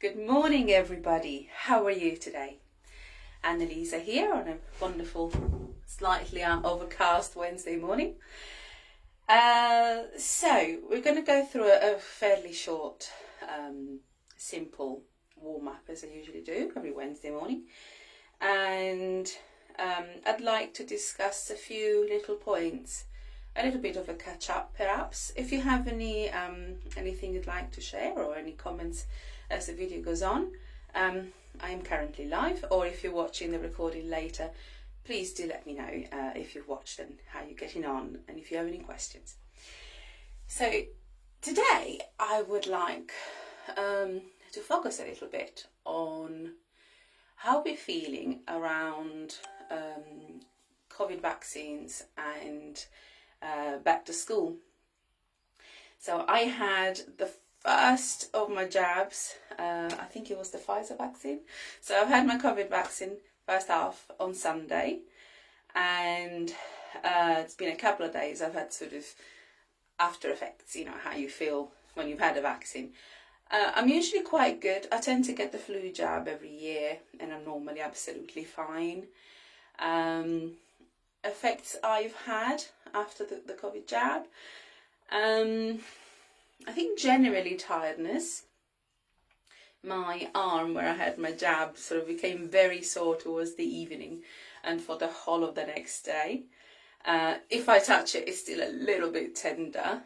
Good morning, everybody. How are you today? Annalisa here on a wonderful, slightly overcast Wednesday morning. So we're going to go through a fairly short, simple warm-up as I usually do every Wednesday morning. And I'd like to discuss a few little points, a little bit of a catch-up perhaps. If you have any anything you'd like to share or any comments as the video goes on, I am currently live, or if you're watching the recording later, please do let me know if you've watched and how you're getting on and if you have any questions. So today I would like to focus a little bit on how we're feeling around COVID vaccines and back to school. So I had the first of my jabs, I think it was the Pfizer vaccine. So I've had my COVID vaccine first half on Sunday, and it's been a couple of days. I've had sort of after effects, you know, how you feel when you've had a vaccine. I'm usually quite good. I tend to get the flu jab every year and I'm normally absolutely fine. Effects I've had after the COVID jab, I think generally tiredness. My arm where I had my jab sort of became very sore towards the evening and for the whole of the next day. If I touch it, it's still a little bit tender.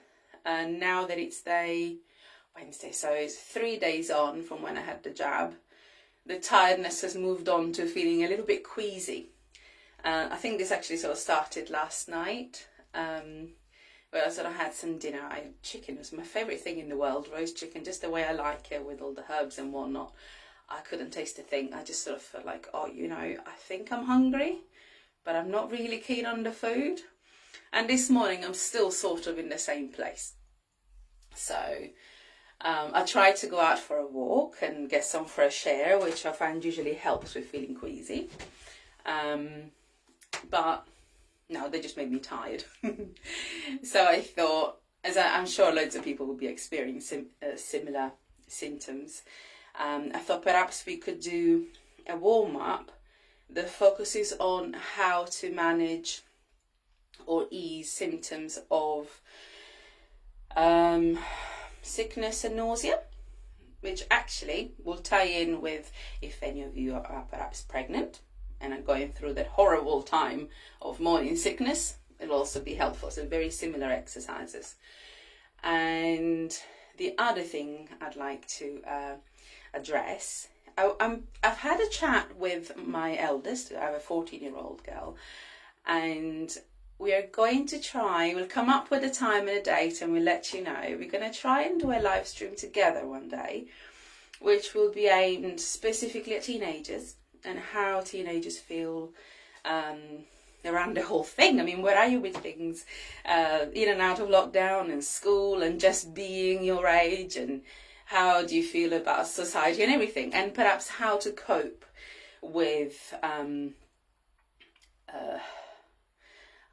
And now that it's Wednesday, so it's 3 days on from when I had the jab, the tiredness has moved on to feeling a little bit queasy. I think this actually sort of started last night. Where I sort of had some dinner. I had chicken. It was my favourite thing in the world, roast chicken, just the way I like it with all the herbs and whatnot. I couldn't taste a thing. I just sort of felt like, oh, you know, I think I'm hungry, but I'm not really keen on the food. And this morning I'm still sort of in the same place. So I tried to go out for a walk and get some fresh air, which I find usually helps with feeling queasy. But no, they just made me tired. So I thought, as I'm sure loads of people will be experiencing similar symptoms, I thought perhaps we could do a warm-up that focuses on how to manage or ease symptoms of sickness and nausea, which actually will tie in with if any of you are perhaps pregnant and are going through that horrible time of morning sickness. It'll also be helpful. So very similar exercises. And the other thing I'd like to address, I've had a chat with my eldest. I have a 14-year-old girl, and we are going to try, we'll come up with a time and a date and we'll let you know. We're going to try and do a live stream together one day, which will be aimed specifically at teenagers and how teenagers feel around the whole thing. I mean, where are you with things in and out of lockdown and school and just being your age, and how do you feel about society and everything, and perhaps how to cope with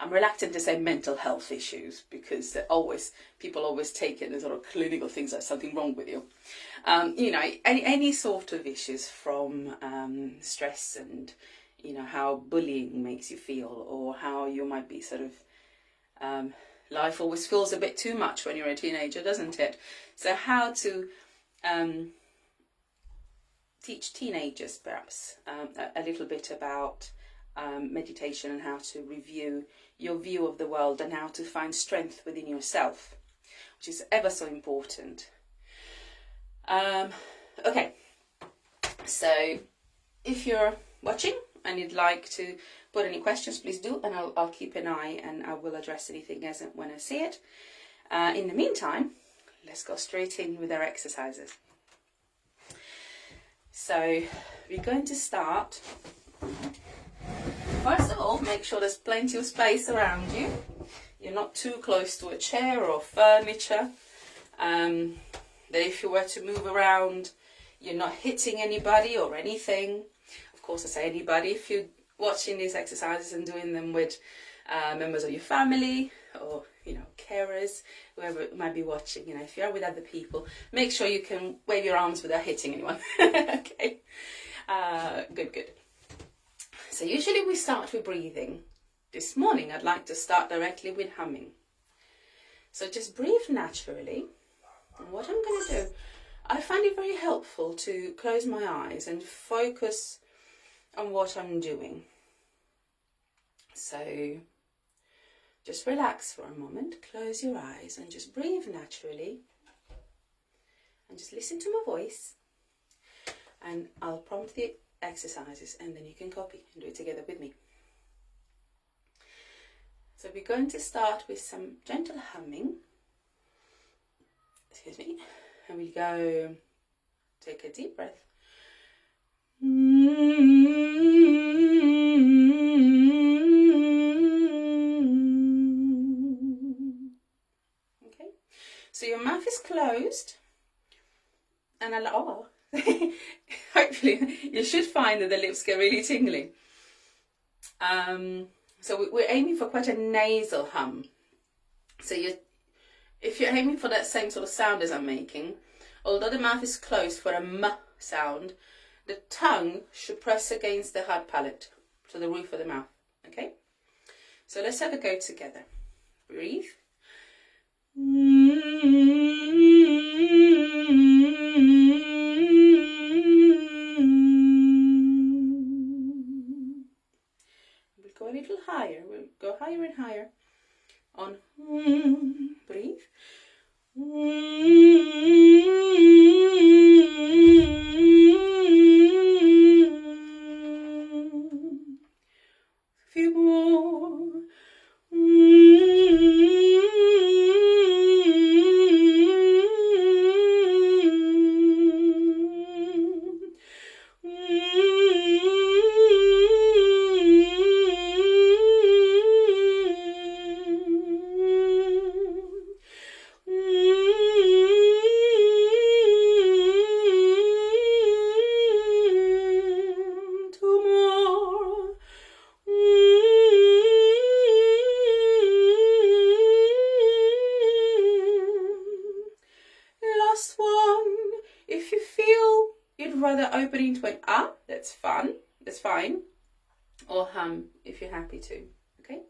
I'm reluctant to say mental health issues because people always take it as sort of clinical things like something wrong with you. You know, any sort of issues from stress and, you know, how bullying makes you feel, or how you might be sort of, life always feels a bit too much when you're a teenager, doesn't it? So how to teach teenagers perhaps a little bit about meditation and how to review your view of the world and how to find strength within yourself, which is ever so important. Okay, so if you're watching and you'd like to put any questions, please do, and I'll keep an eye and I will address anything as and when I see it. In the meantime, let's go straight in with our exercises. So we're going to start. First of all, make sure there's plenty of space around you. You're not too close to a chair or furniture. That if you were to move around, you're not hitting anybody or anything. Of course, I say anybody. If you're watching these exercises and doing them with members of your family, or carers, whoever might be watching. If you are with other people, make sure you can wave your arms without hitting anyone. Okay, good. So usually we start with breathing. This morning I'd like to start directly with humming. So just breathe naturally. And what I'm going to do, I find it very helpful to close my eyes and focus on what I'm doing. So just relax for a moment, close your eyes and just breathe naturally. And just listen to my voice. And I'll prompt the exercises and then you can copy and do it together with me. So we're going to start with some gentle humming. Excuse me. And we go, take a deep breath. Okay. So your mouth is closed. And hopefully you should find that the lips get really tingly. So we're aiming for quite a nasal hum. So if you're aiming for that same sort of sound as I'm making, although the mouth is closed for a m sound, the tongue should press against the hard palate, so the roof of the mouth. Okay? So let's have a go together. Breathe. We'll go a little higher. We'll go higher and higher. On breathe. A few more. Rather open into an ah, that's fine, or hum if you're happy to. Okay,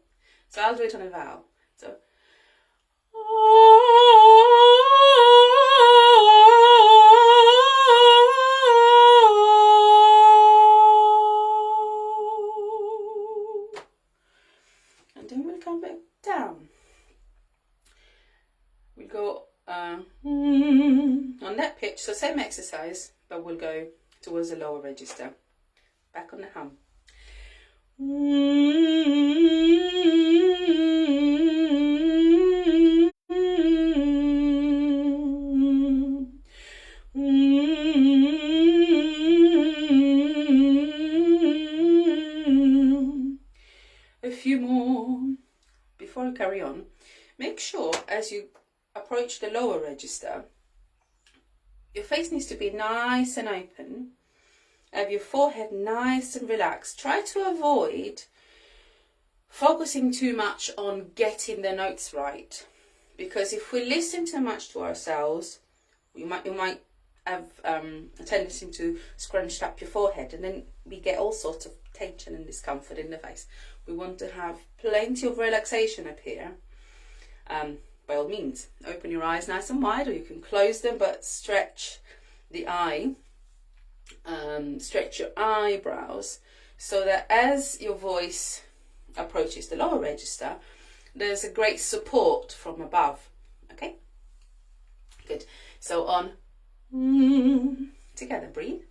so I'll do it on a vowel. So and then we'll come back down. We'll go on that pitch, so same exercise, but we'll go towards the lower register. Back on the hum. A few more. Before I carry on, make sure as you approach the lower register, your face needs to be nice and open. Have your forehead nice and relaxed. Try to avoid focusing too much on getting the notes right, because if we listen too much to ourselves, you might have a tendency to scrunch up your forehead, and then we get all sorts of tension and discomfort in the face. We want to have plenty of relaxation up here. By all means, open your eyes nice and wide, or you can close them, but stretch the eye, stretch your eyebrows, so that as your voice approaches the lower register, there's a great support from above. Okay, good. So on together, breathe.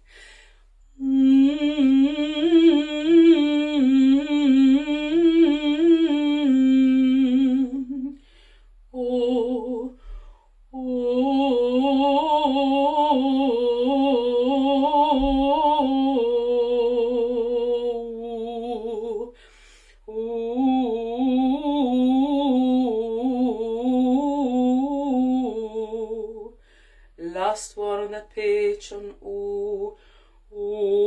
Last one on that pitch on ooh, ooh.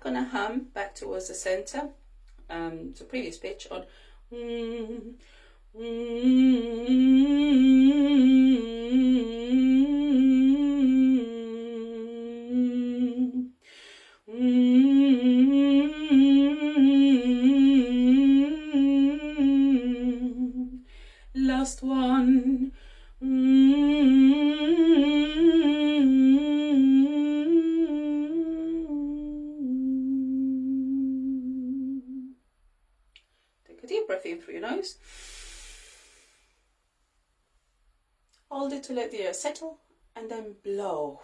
going to hum back towards the center. So previous pitch on. Last one. Take a deep breath in through your nose. Hold it to let the air settle, and then blow.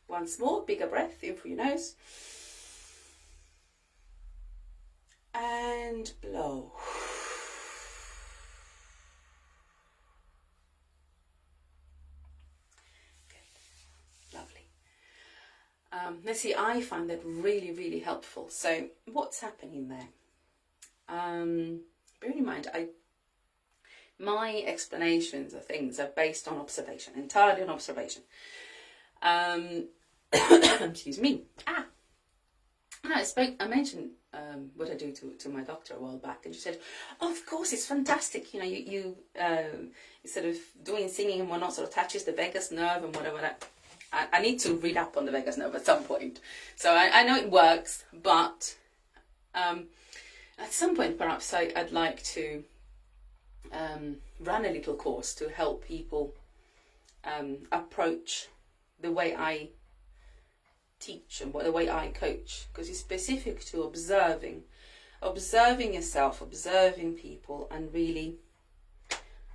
Once more, bigger breath in through your nose. And blow. Good. Lovely. Let's see, I find that really, really helpful. So what's happening there? Bearing in mind, my explanations of things are based on observation, entirely on observation. Excuse me. I mentioned what I do to my doctor a while back, and she said, oh, of course, it's fantastic. You know, you sort of doing singing and whatnot sort of touches the vagus nerve and whatever. I need to read up on the vagus nerve at some point. So I know it works, but at some point, perhaps I'd like to run a little course to help people approach the way I teach and the way I coach, because it's specific to observing yourself, observing people, and really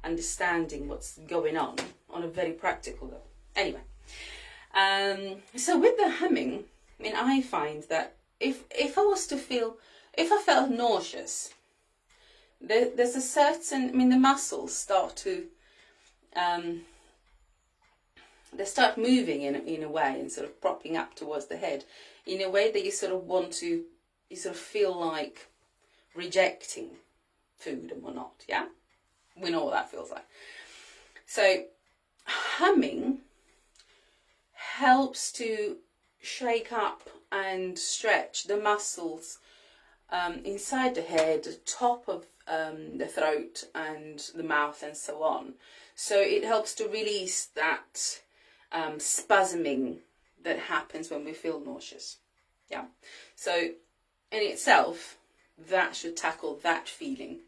understanding what's going on a very practical level. Anyway, so with the humming, I mean, I find that if I felt nauseous, there's a certain, I mean, the muscles start to they start moving in a way and sort of propping up towards the head in a way that you sort of feel like rejecting food and whatnot, yeah? We know what that feels like. So humming helps to shake up and stretch the muscles inside the head, top of the throat and the mouth and so on. So it helps to release that spasming that happens when we feel nauseous. Yeah. So in itself, that should tackle that feeling.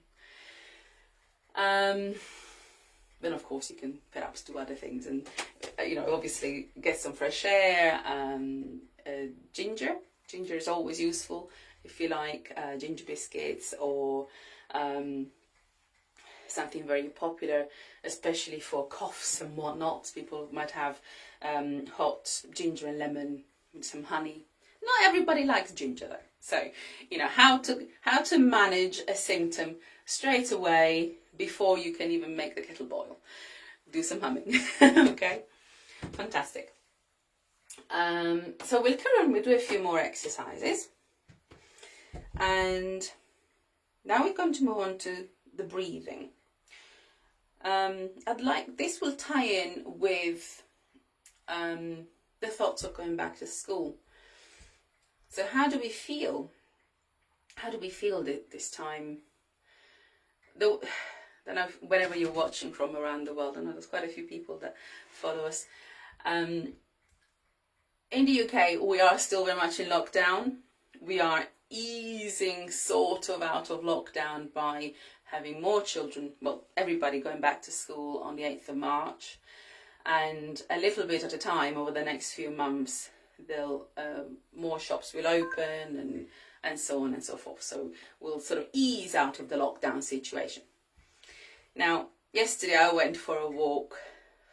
Then of course you can perhaps do other things and obviously get some fresh air. Ginger is always useful if you like ginger biscuits or something very popular, especially for coughs and whatnot. People might have hot ginger and lemon with some honey. Not everybody likes ginger though. So, how to manage a symptom straight away before you can even make the kettle boil. Do some humming. Okay, fantastic. So we'll carry on. We'll do a few more exercises. And now we're going to move on to the breathing. This will tie in with the thoughts of going back to school. So how do we feel? How do we feel this time? Whenever you're watching from around the world, I know there's quite a few people that follow us. In the UK, we are still very much in lockdown. We are easing sort of out of lockdown by having more children, well, everybody going back to school on the 8th of March. And a little bit at a time over the next few months, more shops will open and so on and so forth. So we'll sort of ease out of the lockdown situation. Now, yesterday I went for a walk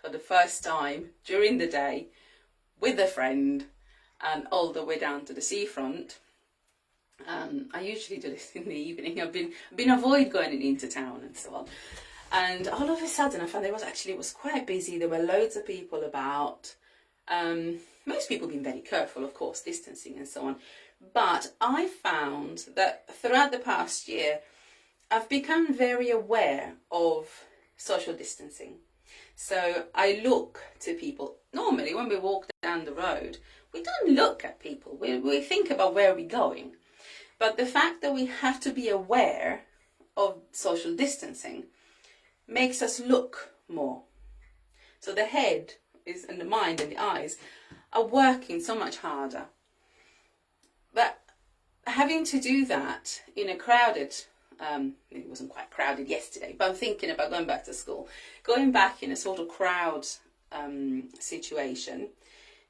for the first time during the day with a friend and all the way down to the seafront. I usually do this in the evening. I've been avoid going into town and so on. And all of a sudden I found it was quite busy. There were loads of people about. Most people being very careful, of course, distancing and so on. But I found that throughout the past year, I've become very aware of social distancing. So I look to people. Normally when we walk down the road, we don't look at people. We think about where we're going. But the fact that we have to be aware of social distancing makes us look more. So the head and the mind and the eyes are working so much harder. But having to do that in a crowded, it wasn't quite crowded yesterday, but I'm thinking about going back to school. Going back in a sort of crowd situation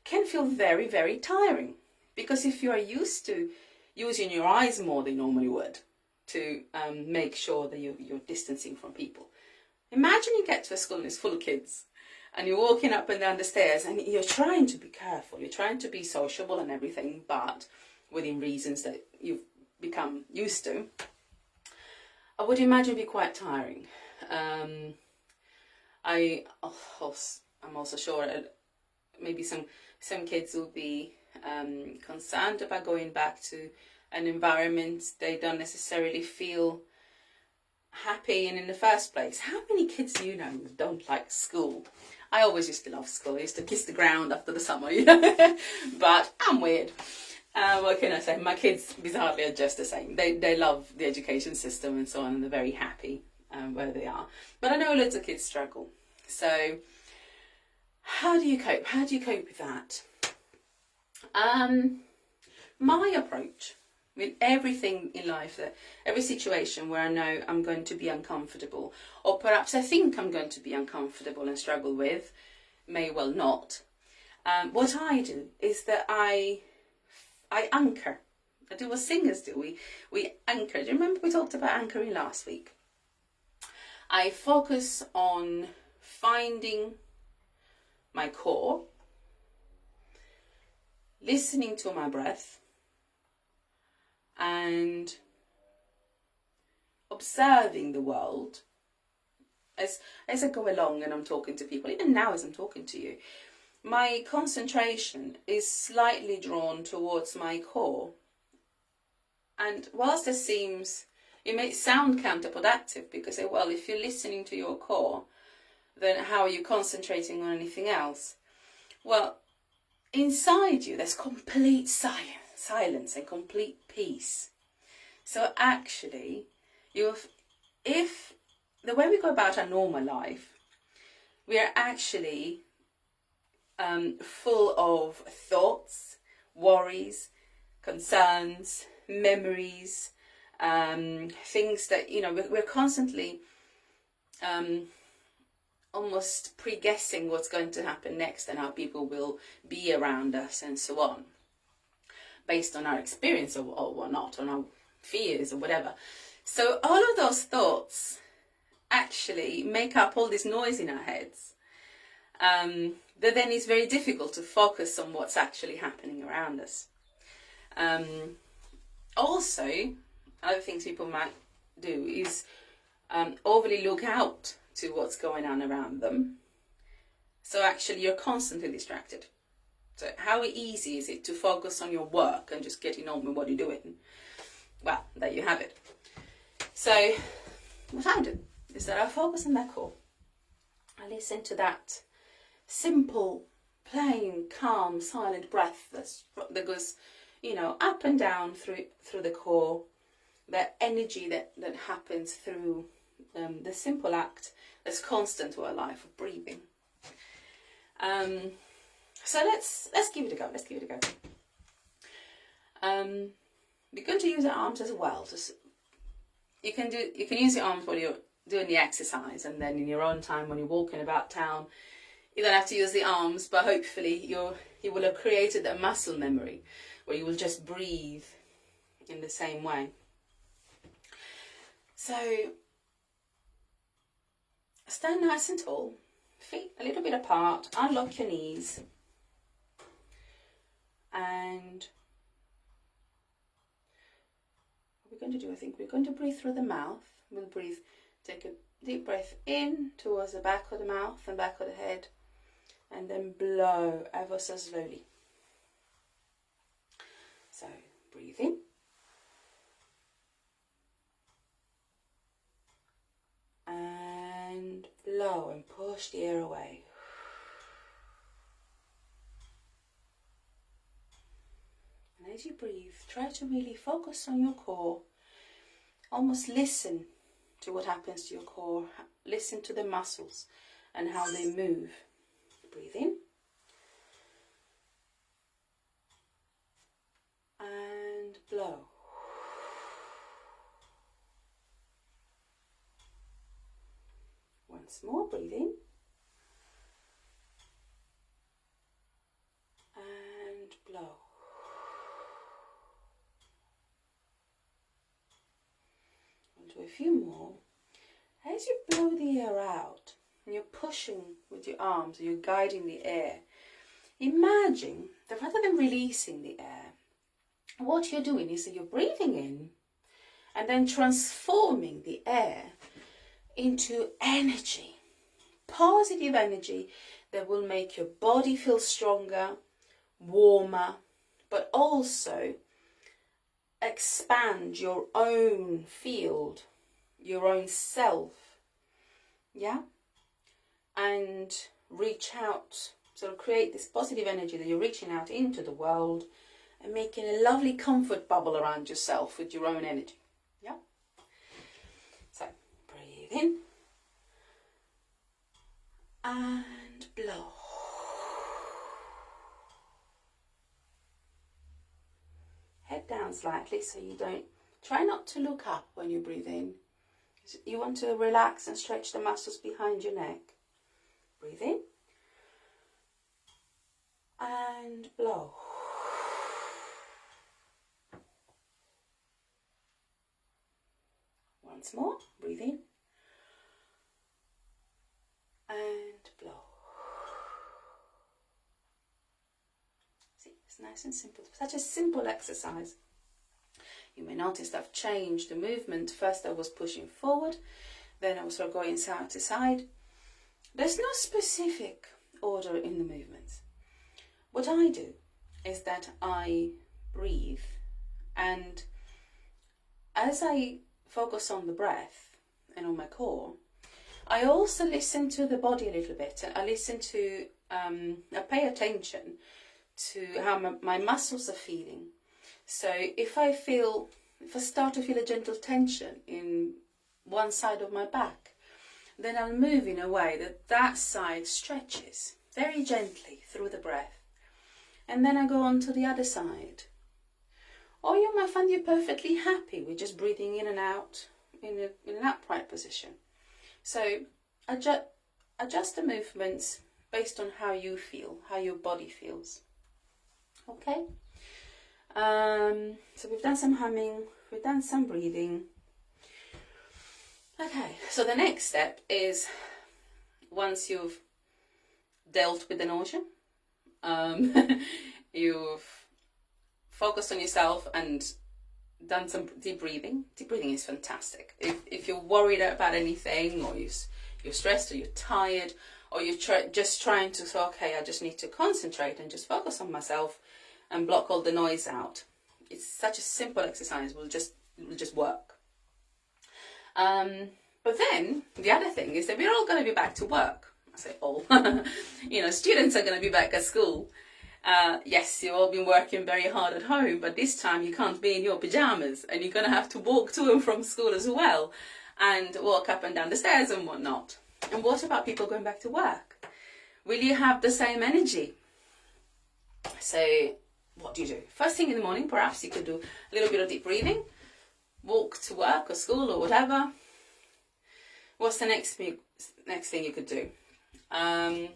can feel very, very tiring. Because if you are used to using your eyes more than you normally would to make sure that you're distancing from people. Imagine you get to a school and it's full of kids and you're walking up and down the stairs and you're trying to be careful, you're trying to be sociable and everything, but within reasons that you've become used to. I would imagine it'd be quite tiring. I'm also sure that maybe some kids will be concerned about going back to an environment they don't necessarily feel happy in the first place. How many kids do you know who don't like school? I always used to love school. I used to kiss the ground after the summer, you know. But I'm weird. What can I say? My kids bizarrely are just the same. They love the education system and so on, and they're very happy where they are. But I know lots of kids struggle. So how do you cope? How do you cope with that? My approach with everything in life, every situation where I know I'm going to be uncomfortable, or perhaps I think I'm going to be uncomfortable and struggle with, may well not. What I do is that I anchor. I do what singers do. We anchor. Do you remember we talked about anchoring last week? I focus on finding my core, listening to my breath, and observing the world as I go along and I'm talking to people. Even now as I'm talking to you, my concentration is slightly drawn towards my core. And whilst it may sound counterproductive because, well, if you're listening to your core, then how are you concentrating on anything else? Well, inside you there's complete silence and complete peace. So actually, if the way we go about our normal life, we are actually full of thoughts, worries, concerns, memories, things that, you know, we're constantly almost pre-guessing what's going to happen next and how people will be around us and so on, based on our experience or whatnot, on our fears or whatever. So all of those thoughts actually make up all this noise in our heads, that then it's very difficult to focus on what's actually happening around us. Also, other things people might do is overly look out to what's going on around them. So actually you're constantly distracted. So how easy is it to focus on your work and just getting on with what you're doing? Well, there you have it. So what I do is that I focus on that core. I listen to that simple, plain, calm, silent breath that goes, you know, up and down through the core. That energy that happens through the simple act that's constant to our life of breathing. So let's give it a go. We're going to use our arms as well. You can use your arms while you're doing the exercise, and then in your own time when you're walking about town, you don't have to use the arms, but hopefully you will have created a muscle memory where you will just breathe in the same way. So stand nice and tall, feet a little bit apart, unlock your knees, and what we're going to do, I think we're going to breathe through the mouth. We'll take a deep breath in towards the back of the mouth and back of the head, and then blow ever so slowly. So breathe in. And blow and push push the air away. And as you breathe, try to really focus on your core. Almost listen to what happens to your core. Listen to the muscles and how they move. Breathe in. And blow. Once more, breathe in. And blow. We'll do a few more. As you blow the air out, and you're pushing with your arms, you're guiding the air, imagine that rather than releasing the air, what you're doing is that you're breathing in and then transforming the air into energy, positive energy that will make your body feel stronger, warmer, but also expand your own field, your own self, yeah? And reach out, sort of create this positive energy that you're reaching out into the world and making a lovely comfort bubble around yourself with your own energy, yeah? So, breathe in and blow. Head down slightly so you don't, try not to look up when you breathe in. You want to relax and stretch the muscles behind your neck. Breathe in and blow. Once more, breathe in and blow. See, it's nice and simple. Such a simple exercise. You may notice that I've changed the movement. First I was pushing forward, then I was sort of going side to side. There's no specific order in the movements. What I do is that I breathe, and as I focus on the breath and on my core, I also listen to the body a little bit. I listen to, I pay attention to how my muscles are feeling. So if I start to feel a gentle tension in one side of my back, then I'll move in a way that side stretches very gently through the breath. And then I go on to the other side. Or you might find you're perfectly happy with just breathing in and out in an upright position. So adjust the movements based on how you feel, how your body feels. Okay? So we've done some humming, we've done some breathing. Okay, so the next step is, once you've dealt with the nausea, you've focused on yourself and done some deep breathing. Deep breathing is fantastic. If you're worried about anything, or you're stressed, or you're tired, or you're just trying to say, okay, I just need to concentrate and just focus on myself and block all the noise out. It's such a simple exercise. It will just work. But then the other thing is that we're all going to be back to work. I say all. Students are going to be back at school. Yes, you've all been working very hard at home, but this time you can't be in your pajamas, and you're going to have to walk to and from school as well, and walk up and down the stairs and whatnot. And what about people going back to work? Will you have the same energy? So what do you do? First thing in the morning, perhaps you could do a little bit of deep breathing, walk to work or school or whatever. What's the next thing you could do? A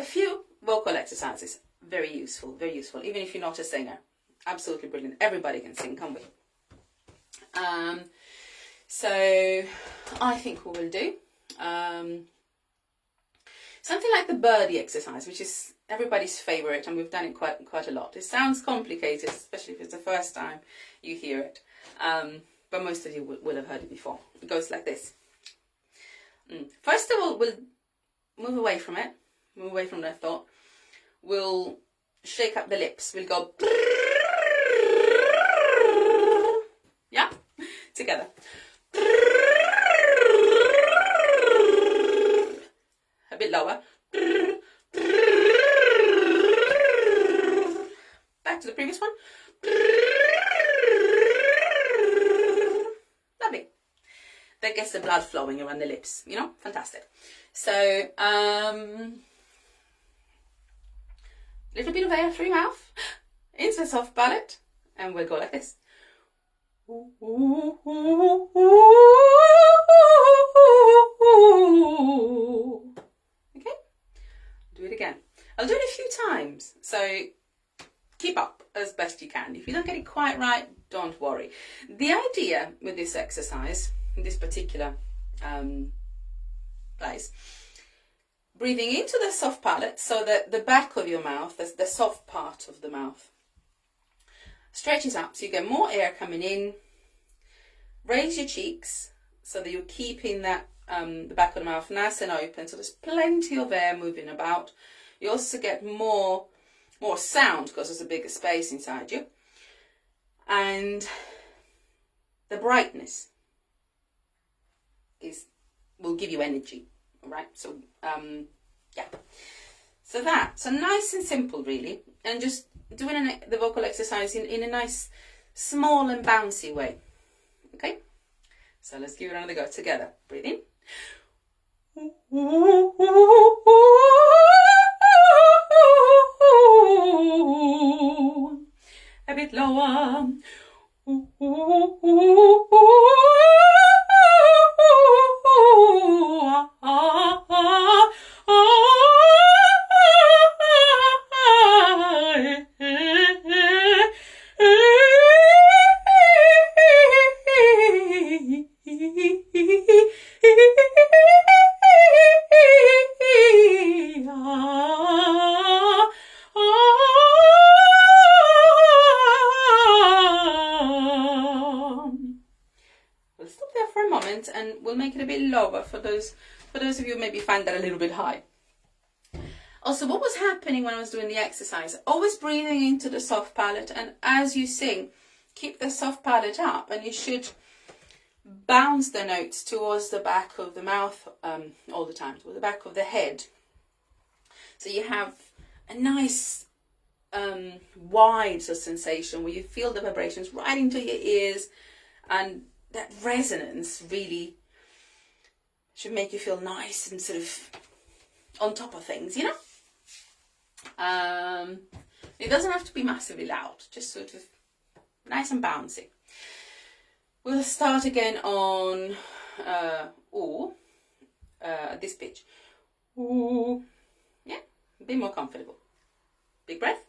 few vocal exercises, very useful, even if you're not a singer. Absolutely brilliant. Everybody can sing, can't we? So I think we will do something like the birdie exercise, which is everybody's favourite, and we've done it quite a lot. It sounds complicated, especially if it's the first time you hear it, but most of you will have heard it before. It goes like this. First of all, we'll move away from it, move away from that thought. We'll shake up the lips. We'll go, yeah, together. that gets the blood flowing around the lips, you know, fantastic. So, little bit of air through your mouth, into the soft palate, and we'll go like this. Okay, do it again. I'll do it a few times, so keep up as best you can. If you don't get it quite right, don't worry. The idea with this exercise, in this particular place, breathing into the soft palate, so that the back of your mouth, the soft part of the mouth, stretches up so you get more air coming in. Raise your cheeks so that you're keeping that the back of the mouth nice and open, so there's plenty of air moving about. You also get more sound because there's a bigger space inside you, and the brightness will give you energy. All right, so yeah, so nice and simple really, and just doing the vocal exercise in a nice small and bouncy way. Okay, so let's give it another go together. Breathe in. A bit lower. And we'll make it a bit lower for those of you who maybe find that a little bit high. Also, what was happening when I was doing the exercise, always breathing into the soft palate, and as you sing, keep the soft palate up, and you should bounce the notes towards the back of the mouth all the time, towards the back of the head. So you have a nice wide sensation where you feel the vibrations right into your ears, and that resonance really should make you feel nice and sort of on top of things, you know? It doesn't have to be massively loud, just sort of nice and bouncy. We'll start again on this pitch. Ooh. Yeah, be more comfortable. Big breath.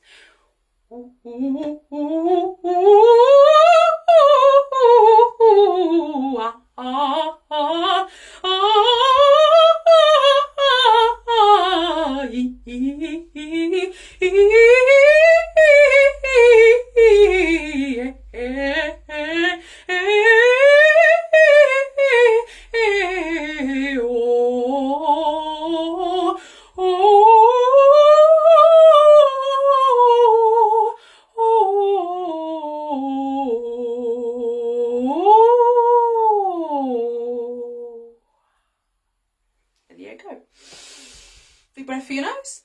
Big breath through your nose.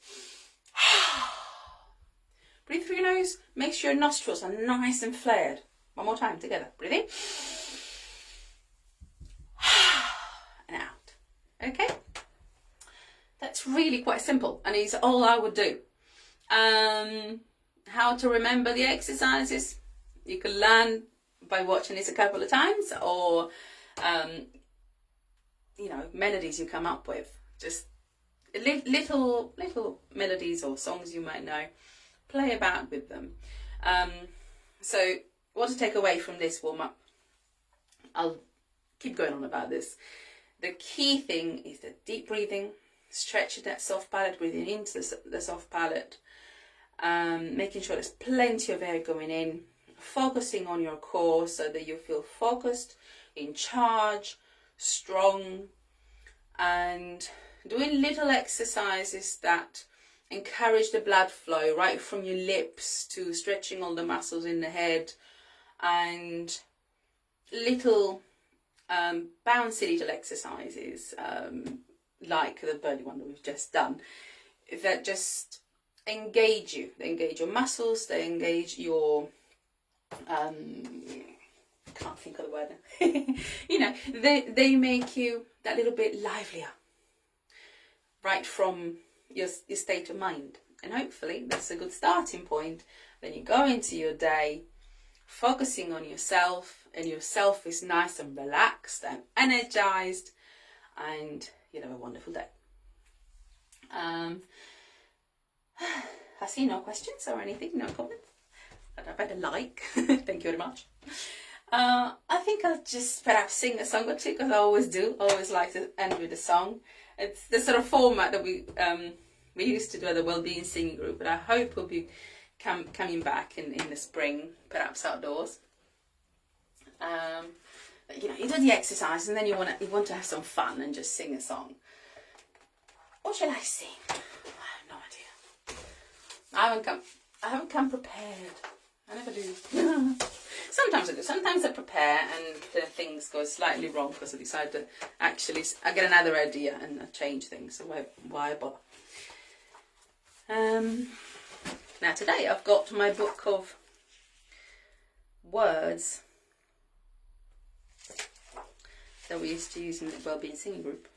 Breathe through your nose. Make sure your nostrils are nice and flared. One more time together. Breathe in. And out. Okay? That's really quite simple, and it's all I would do. How to remember the exercises? You can learn by watching this a couple of times, or melodies you come up with. Just little melodies or songs you might know. Play about with them. So what to take away from this warm-up? I'll keep going on about this. The key thing is the deep breathing, stretching that soft palate, breathing into the soft palate, making sure there's plenty of air going in, focusing on your core so that you feel focused, in charge, strong, and doing little exercises that encourage the blood flow right from your lips to stretching all the muscles in the head, and little bouncy little exercises like the birdie one that we've just done, that just engage you. They engage your muscles, they engage your can't think of the word now. You know, they make you that little bit livelier, right from your state of mind. And hopefully that's a good starting point. Then you go into your day focusing on yourself, and yourself is nice and relaxed and energized, and you'll have a wonderful day. I see no questions or anything, no comments. I've had a like. Thank you very much. I think I'll just perhaps sing a song or two, because I always do. I always like to end with a song. It's the sort of format that we used to do at the Wellbeing Singing Group, but I hope we'll be coming back in the spring, perhaps outdoors. You know, you do the exercise and then you want to have some fun and just sing a song. What shall I sing? I have no idea. I haven't come prepared. I never do. Sometimes I do. Sometimes I prepare and things go slightly wrong because I decide to I get another idea and I change things. So why bother? Now today I've got my book of words that we used to use in the Wellbeing Singing Group.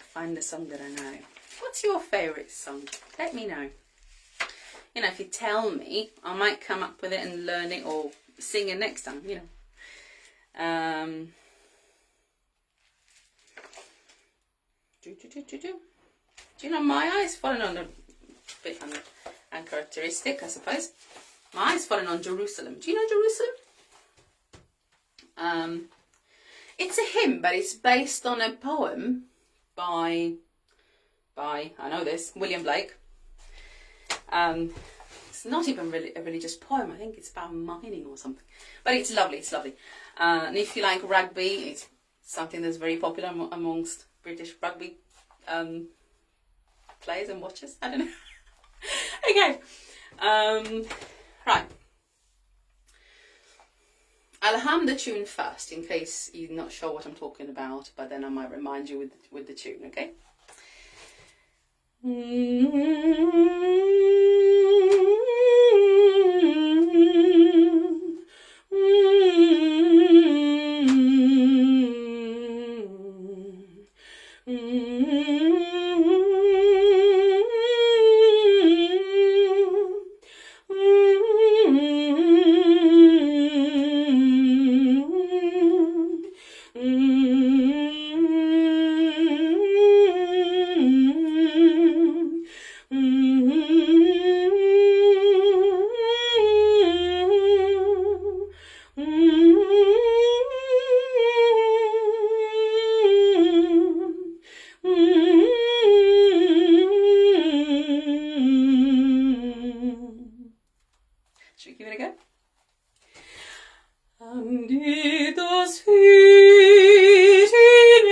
Find the song that I know. What's your favourite song? Let me know. You know, if you tell me, I might come up with it and learn it or sing it next time, you know. Do you know, my eyes falling on a bit uncharacteristic, I suppose. My eyes falling on Jerusalem. Do you know Jerusalem? It's a hymn, but it's based on a poem by I know this, William Blake. It's not even really a religious poem. I think it's about mining or something. But it's lovely, it's lovely. And if you like rugby, it's something that's very popular amongst British rugby players and watchers. I don't know. Okay. Right. I'll hum the tune first in case you're not sure what I'm talking about, but then I might remind you with the tune, okay? And did those feet in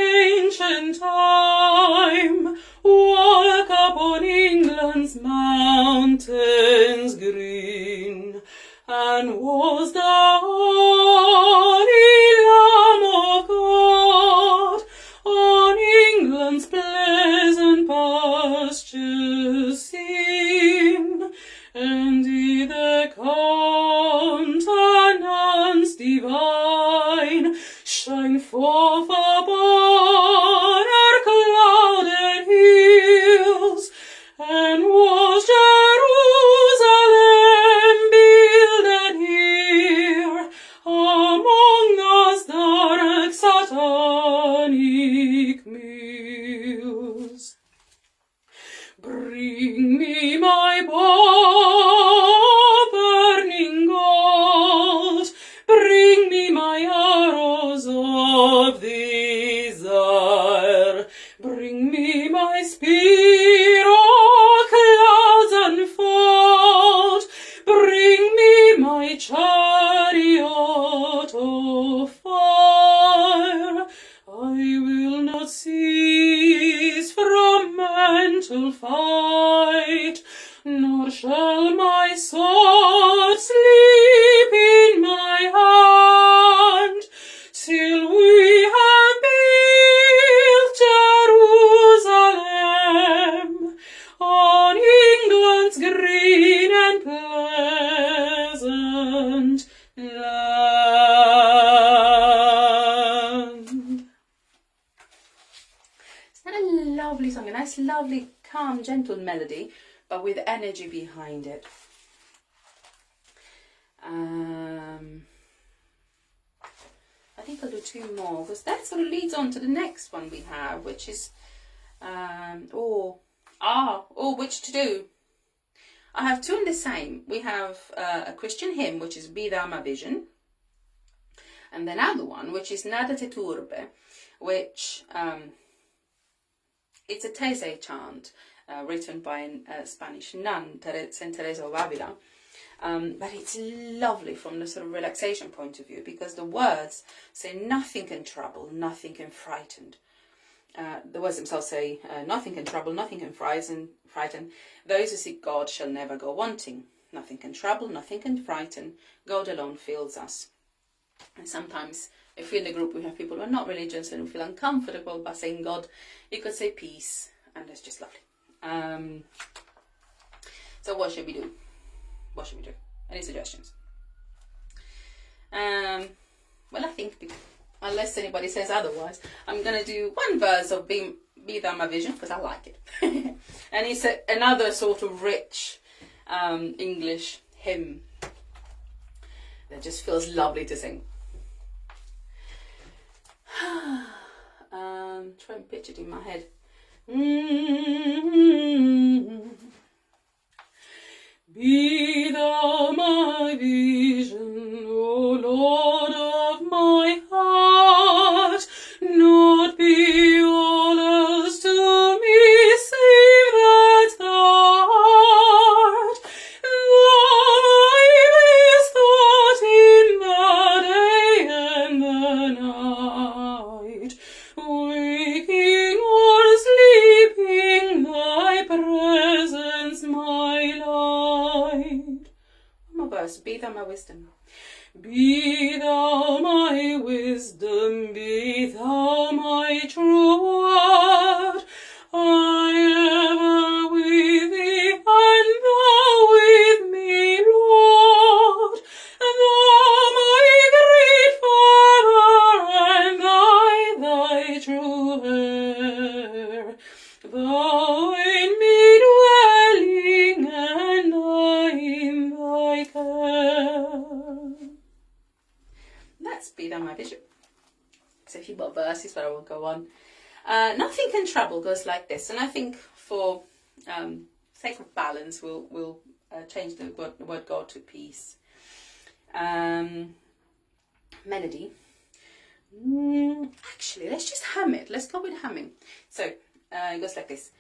ancient time walk upon England's mountains green? And was the holy Lamb of God on England's pleasant pastures seen? And did the countenance divine shine forth upon our clouded hills? And was Jerusalem builded here among those dark satanic mills? Bring me my burning gold, bring me my arrows of desire, bring me my spear, O clouds unfold, bring me my chariot of fire. I will not cease from mental fight, nor shall my sword sleep in my hand, till we have built Jerusalem on England's green and pleasant land. this lovely, calm, gentle melody, but with energy behind it. I think I'll do 2 more, because that sort of leads on to the next one we have, which is which to do. I have 2 in the same. We have a Christian hymn, which is Bidama Vision, and another one, which is Nada te turbe, which it's a Tese chant written by a Spanish nun, Saint Teresa of Avila. But it's lovely from the sort of relaxation point of view, because the words say nothing can trouble, nothing can frighten. The words themselves say nothing can trouble, nothing can frighten. Those who seek God shall never go wanting. Nothing can trouble, nothing can frighten. God alone fills us. And sometimes if we're in a group we have people who are not religious and who feel uncomfortable by saying God, you could say peace, and that's just lovely. So what should we do? What should we do? Any suggestions? Well, I think, unless anybody says otherwise, I'm going to do 1 verse of Bidama Vision, because I like it. And it's another sort of rich English hymn that just feels lovely to sing. Try and picture it in my head. Be thou my vision, O Lord of my heart, not be all else to me, save that thou art. Thou my best thought in the day and the night, waking or sleeping, thy presence my light. One more verse. Be thou my wisdom. Be thou my wisdom, be thou my true word. I ever with thee, and thou with me, Lord. Thou my great Father, and thy true heir. Thou in me dwelling, and I in thy care. That's Bidama Vision. So a few more verses, but I won't go on. Nothing can trouble goes like this, and I think for sake of balance, we'll change the word God to peace. Melody. Actually, let's just hum it. Let's go with humming. So it goes like this.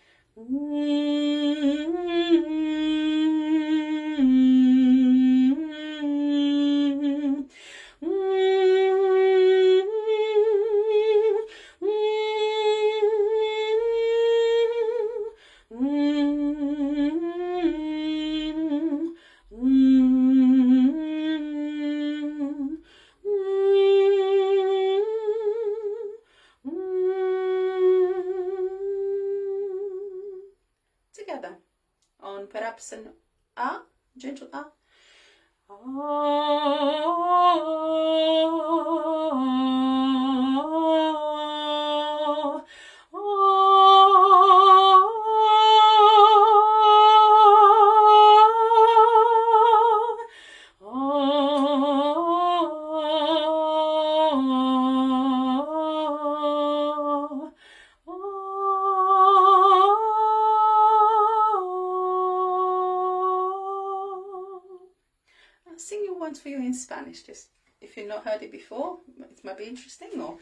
Together on perhaps an A, gentle A. I'll sing you once for you in Spanish, just if you've not heard it before. It might be interesting, or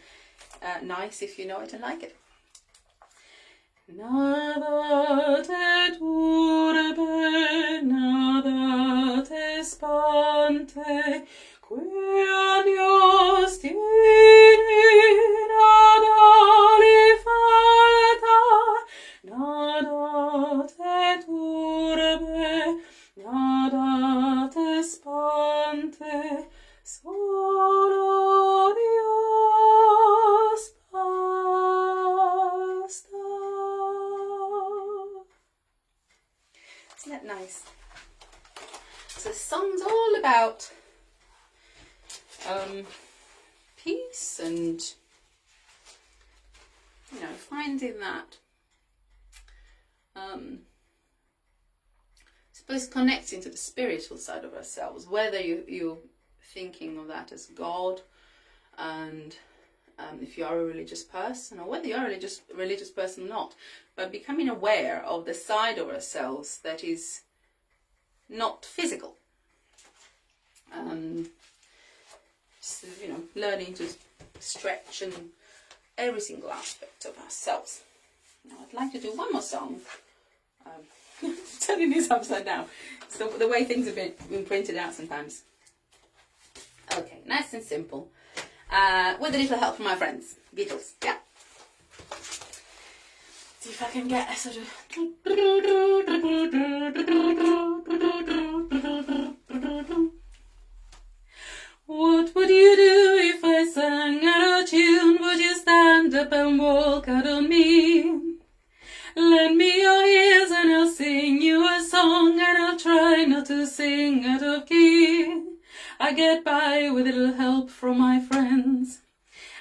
nice if you know it and like it. Nada te turbe, nada te espante, que a Dios tiene, nada le falta, nada te turbe, nada te espante, solo Dios basta. Isn't that nice? So the song's all about peace and, finding that suppose connecting to the spiritual side of ourselves, whether you're thinking of that as God, and if you are a religious person, or whether you are a religious person or not, but becoming aware of the side of ourselves that is not physical. So, learning to stretch in every single aspect of ourselves. Now I'd like to do one more song. Turning this upside down. So the way things have been printed out sometimes. Okay, nice and simple. With a little help from my friends. Beatles, yeah. See if I can get a sort of... What would you do if I sang out of tune? Would you stand up and walk out on me? Lend me your ears and I'll sing you a song, and I'll try not to sing out of key. I get by with a little help from my friends.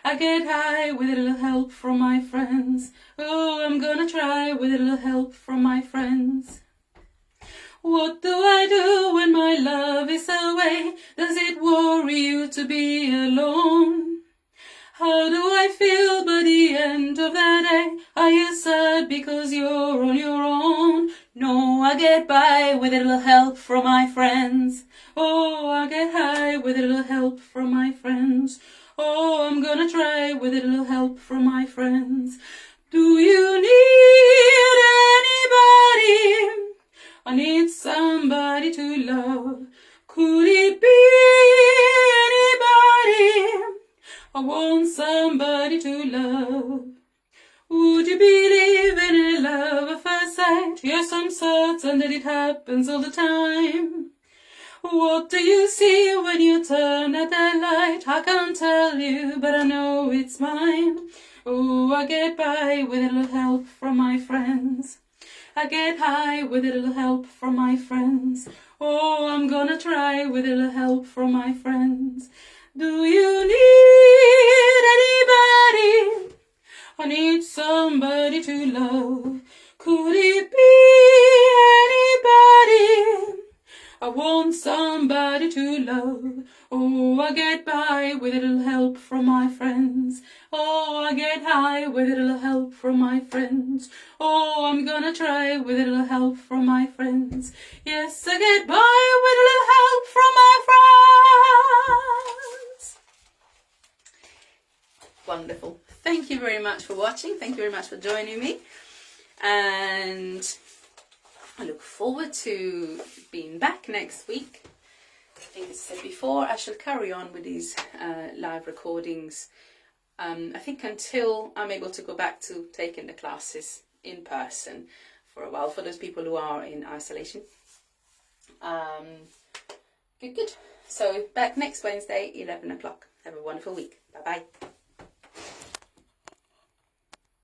I get high with a little help from my friends. Oh, I'm gonna try with a little help from my friends. What do I do when my love is away? Does it worry you to be alone? How do I feel by the end of the day? Are you sad because you're on your own? No, I get by with a little help from my friends. Oh, I get high with a little help from my friends. Oh, I'm gonna try with a little help from my friends. Do you need anybody? I need somebody to love. Could it be anybody? I want somebody to love. Would you believe in a love at first sight? Yes, I'm certain that it happens all the time. What do you see when you turn at that light? I can't tell you, but I know it's mine. Oh, I get by with a little help from my friends. I get high with a little help from my friends. Oh, I'm gonna try with a little help from my friends. Do you need anybody? I need somebody to love. Could it be anybody? I want somebody to love. Oh, I get by with a little help from my friends. Oh, I get high with a little help from my friends. Oh, I'm gonna try with a little help from my friends. Yes, I get by with a little help from my friends. Wonderful. Thank you very much for watching. Thank you very much for joining me. And I look forward to being back next week. I think as I said before, I shall carry on with these live recordings. I think until I'm able to go back to taking the classes in person for a while, for those people who are in isolation. Good. So back next Wednesday, 11 o'clock. Have a wonderful week. Bye-bye.